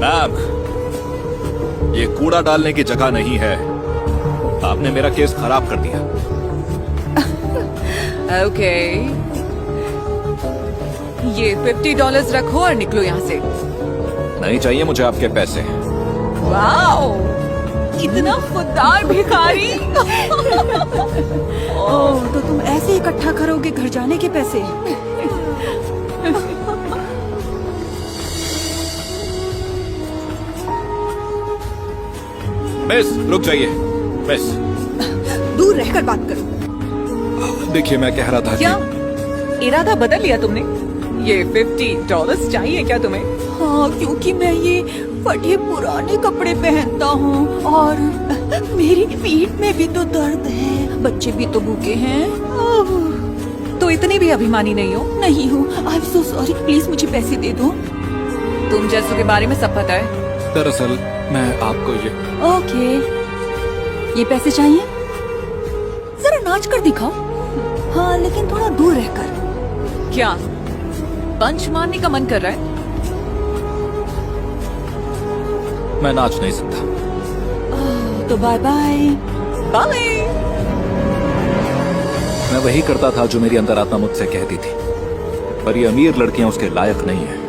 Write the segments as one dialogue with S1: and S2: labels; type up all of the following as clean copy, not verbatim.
S1: Ma'am, ये कूड़ा डालने की जगह नहीं है। आपने मेरा केस खराब कर दिया।
S2: ओके, ये $50 रखो और निकलो यहाँ से।
S1: नहीं चाहिए मुझे आपके पैसे।
S2: वाओ, इतना खुददार भिखारी।
S3: ओह, तो तुम ऐसे इकट्ठा करोगे घर जाने के पैसे?
S1: मिस, रुक जाइए। मिस,
S3: दूर रहकर बात करो।
S1: देखिए मैं कह रहा था
S2: क्या इरादा बदल लिया तुमने? ये $50 चाहिए क्या तुम्हें?
S3: हाँ, क्योंकि मैं ये फटे पुराने कपड़े पहनता हूँ और मेरी पीठ में भी तो दर्द है, बच्चे भी तो भूखे हैं।
S2: तो इतनी भी अभिमानी नहीं हो?
S3: नहीं हूँ। I am so sorry, please मुझे पैसे दे दो।
S2: तुम जैसों के बारे में सब पता है।
S1: दरअसल मैं आपको ये
S3: ओके, ये पैसे चाहिए? जरा नाच कर दिखाओ। हाँ, लेकिन थोड़ा दूर रहकर।
S2: क्या पंच मारने का मन कर रहा है?
S1: मैं नाच नहीं सकता।
S3: तो बाय बाय।
S2: बाय।
S1: मैं वही करता था जो मेरी अंतरात्मा मुझसे कहती थी, पर ये अमीर लड़कियां उसके लायक नहीं है।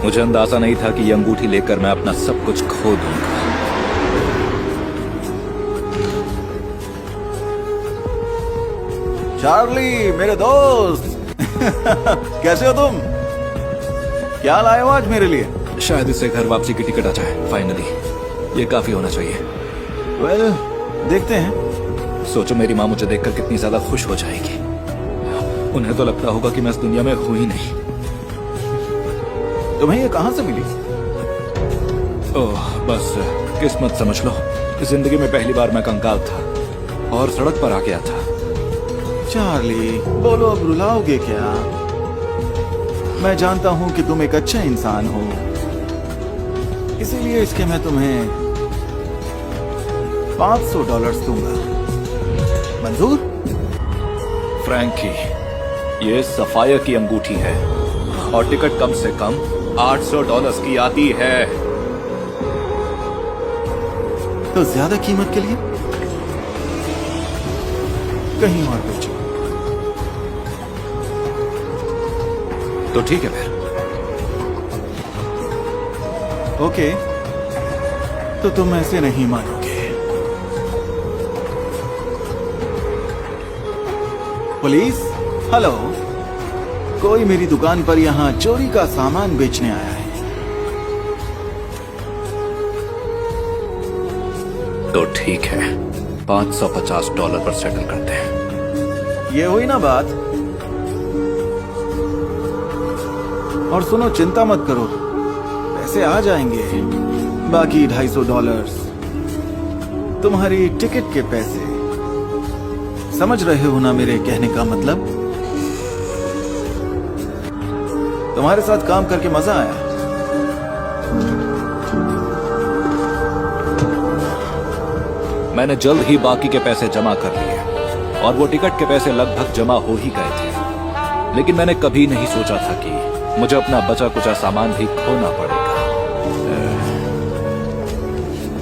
S1: मुझे अंदाजा नहीं था कि ये अंगूठी लेकर मैं अपना सब कुछ खो दूंगा।
S4: चार्ली मेरे दोस्त कैसे हो तुम? क्या लाए हो आज मेरे लिए?
S1: शायद इससे घर वापसी की टिकट आ जाए फाइनली। ये काफी होना चाहिए।
S4: वेल, देखते हैं।
S1: सोचो मेरी माँ मुझे देखकर कितनी ज्यादा खुश हो जाएगी। उन्हें तो लगता होगा कि मैं इस दुनिया में हूं ही नहीं।
S4: तुम्हें ये कहां से मिली?
S1: ओह, बस किस्मत समझ लो। जिंदगी में पहली बार मैं कंकाल था और सड़क पर आ गया था।
S4: चार्ली, बोलो अब रुलाओगे क्या? मैं जानता हूं कि तुम एक अच्छा इंसान हो, इसीलिए इसके मैं तुम्हें $500 दूंगा। मंजूर?
S1: फ्रैंकी, ये सफायर की अंगूठी है और टिकट कम से कम $800 की आती है।
S4: तो ज्यादा कीमत के लिए कहीं और बेचो।
S1: तो ठीक है फिर।
S4: ओके, तो तुम ऐसे नहीं मानोगे। पुलिस, हेलो, कोई मेरी दुकान पर यहाँ चोरी का सामान बेचने आया है।
S1: तो ठीक है, $550 पर सेटल करते हैं।
S4: ये हुई ना बात? और सुनो, चिंता मत करो, पैसे आ जाएंगे। बाकी $250 तुम्हारी टिकट के पैसे। समझ रहे हो ना मेरे कहने का मतलब? तुम्हारे साथ काम करके मजा आया।
S1: मैंने जल्द ही बाकी के पैसे जमा कर लिए और वो टिकट के पैसे लगभग जमा हो ही गए थे। लेकिन मैंने कभी नहीं सोचा था कि मुझे अपना बचा कुचा सामान भी खोना पड़ेगा।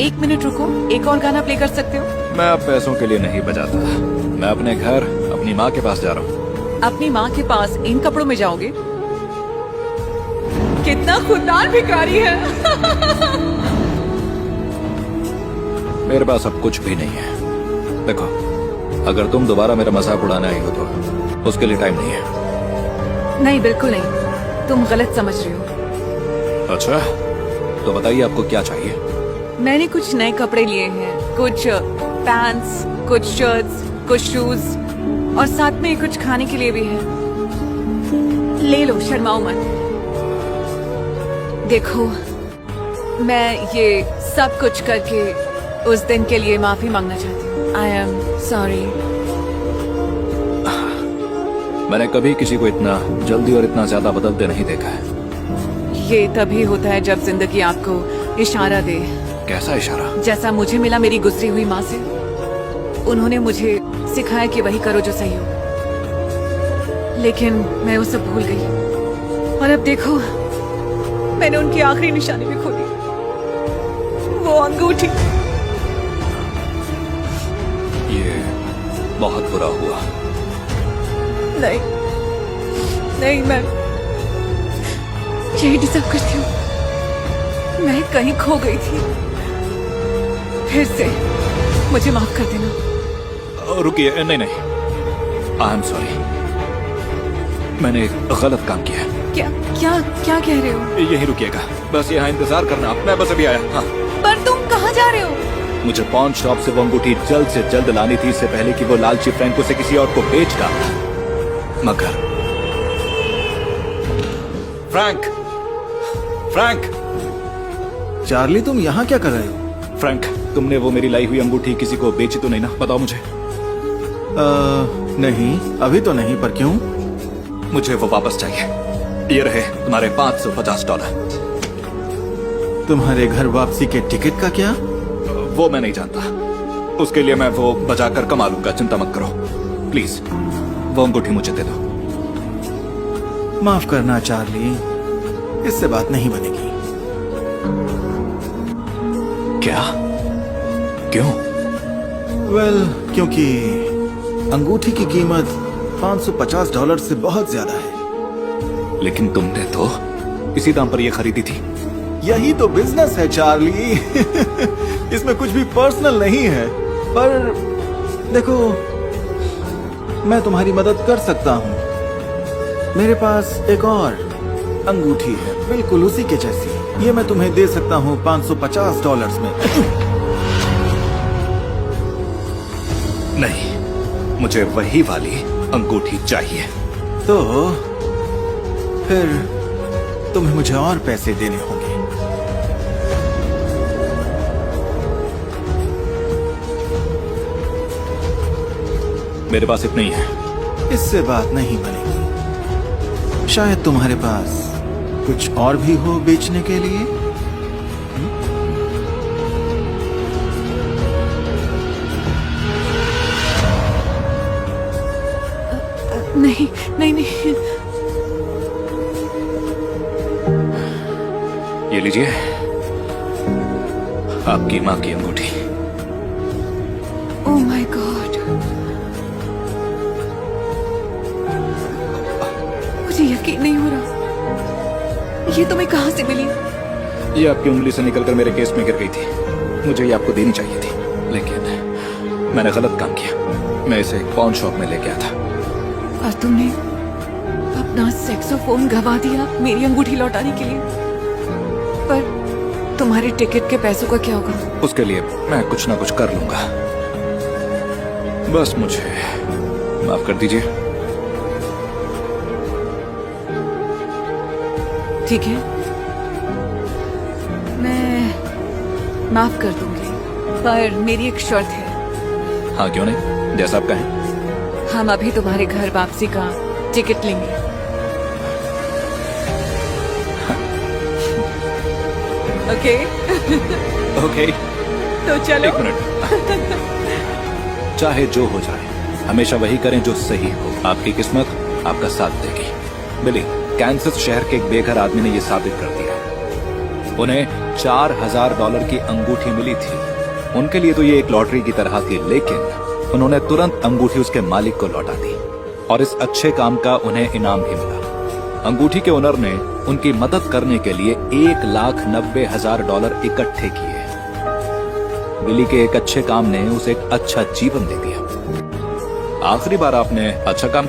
S2: एक मिनट रुको, एक और गाना प्ले कर सकते हो?
S1: मैं अब पैसों के लिए नहीं बजाता। मैं अपने घर अपनी माँ के पास जा रहा हूँ।
S2: अपनी माँ के पास इन कपड़ों में जाओगे? कितना खुददार भिखारी है।
S1: मेरे पास अब कुछ भी नहीं है। देखो, अगर तुम दोबारा मेरा मजाक उड़ाने आई हो तो उसके लिए टाइम नहीं है।
S2: नहीं, बिल्कुल नहीं, तुम गलत समझ रहे हो।
S1: अच्छा, तो बताइए आपको क्या चाहिए?
S2: मैंने कुछ नए कपड़े लिए हैं, कुछ पैंट्स, कुछ शर्ट्स, कुछ शूज और साथ में कुछ खाने के लिए भी है। ले लो, शर्माओ मत। देखो, मैं ये सब कुछ करके उस दिन के लिए माफी मांगना चाहती हूँ। I am sorry.
S1: मैंने कभी किसी को इतना जल्दी और इतना ज्यादा बदलते नहीं देखा है।
S2: ये तभी होता है जब जिंदगी आपको इशारा दे।
S1: कैसा इशारा?
S2: जैसा मुझे मिला मेरी गुजरी हुई माँ से। उन्होंने मुझे सिखाया कि वही करो जो सही हो, लेकिन मैं वो सब भूल गई। और अब देखो, मैंने उनकी आखिरी निशानी भी खो दी, वो अंगूठी।
S1: ये बहुत बुरा हुआ।
S2: नहीं नहीं, मैं यही डिजर्व करती हूँ। मैं कहीं खो गई थी, फिर से मुझे माफ कर देना।
S1: रुकिए, नहीं नहीं, आई एम सॉरी, मैंने एक गलत काम किया है।
S2: क्या क्या क्या कह रहे हो?
S1: यही रुकिएगा, बस यहाँ इंतजार करना, मैं बस अभी आया। हाँ,
S2: पर तुम कहाँ जा रहे हो?
S1: मुझे पॉन शॉप से वो अंगूठी जल्द से जल्द लानी थी, इससे पहले कि वो लालची फ्रैंक उसे किसी और को बेच डाले। मगर फ्रैंक, फ्रैंक,
S4: चार्ली, तुम यहाँ क्या कर रहे हो?
S1: फ्रैंक, तुमने वो मेरी लाई हुई अंगूठी किसी को बेची तो नहीं ना? बताओ मुझे।
S4: नहीं, अभी तो नहीं, पर क्यों?
S1: मुझे वो वापस चाहिए। ये रहे तुम्हारे $550।
S4: तुम्हारे घर वापसी के टिकट का क्या?
S1: वो मैं नहीं जानता, उसके लिए मैं वो बजाकर कमा लूंगा, चिंता मत करो। प्लीज वो अंगूठी मुझे दे दो।
S4: माफ करना चार्ली, इससे बात नहीं बनेगी।
S1: क्या? क्यों?
S4: वेल, क्योंकि अंगूठी की कीमत $550 से बहुत ज्यादा है।
S1: लेकिन तुमने तो इसी दाम पर ये खरीदी थी।
S4: यही तो बिजनेस है चार्ली। इसमें कुछ भी पर्सनल नहीं है। पर देखो, मैं तुम्हारी मदद कर सकता हूँ। मेरे पास एक और अंगूठी है, बिल्कुल उसी के जैसी। ये मैं तुम्हें दे सकता हूँ $550 में।
S1: नहीं, मुझे वही वाली अंगूठी चाहिए।
S4: तो फिर तुम्हें मुझे और पैसे देने होंगे।
S1: मेरे पास इतने ही है।
S4: इससे बात नहीं बनेगी। शायद तुम्हारे पास कुछ और भी हो बेचने के लिए।
S2: नहीं नहीं नहीं,
S1: ये लीजिए, आपकी माँ की अंगूठी।
S2: ओह माय गॉड, मुझे यकीन नहीं हो रहा। ये तुम्हें कहाँ से मिली?
S1: ये आपकी उंगली से निकलकर मेरे केस में गिर गई थी। मुझे ये आपको देनी चाहिए थी, लेकिन मैंने गलत काम किया। मैं इसे एक पॉन शॉप में लेके आया था।
S2: और तुमने अपना सेक्सोफोन गवा दिया मेरी अंगूठी लौटाने के लिए। पर तुम्हारे टिकट के पैसों का क्या होगा?
S1: उसके लिए मैं कुछ ना कुछ कर लूंगा। बस मुझे माफ कर दीजिए।
S2: ठीक है, मैं माफ कर दूंगी, पर मेरी एक शर्त है।
S1: हाँ, क्यों नहीं, जैसा आप कहें।
S2: हम अभी तुम्हारे घर वापसी का टिकट लेंगे। ओके?
S1: ओके,
S2: तो चलो।
S1: एक मिनट। चाहे जो हो जाए, हमेशा वही करें जो सही हो। आपकी किस्मत आपका साथ देगी। बिली, कैंसस शहर के एक बेघर आदमी ने यह साबित कर दिया। उन्हें $4000 की अंगूठी मिली थी। उनके लिए तो ये एक लॉटरी की तरह थी, लेकिन उन्होंने तुरंत अंगूठी उसके मालिक को लौटा दी और इस अच्छे काम का उन्हें इनाम भी मिला। अंगूठी के ओनर ने उनकी मदद करने के लिए $1,90,000 इकट्ठे किए। बिली के एक अच्छे काम ने उसे एक अच्छा जीवन दे दिया। आखिरी बार आपने अच्छा काम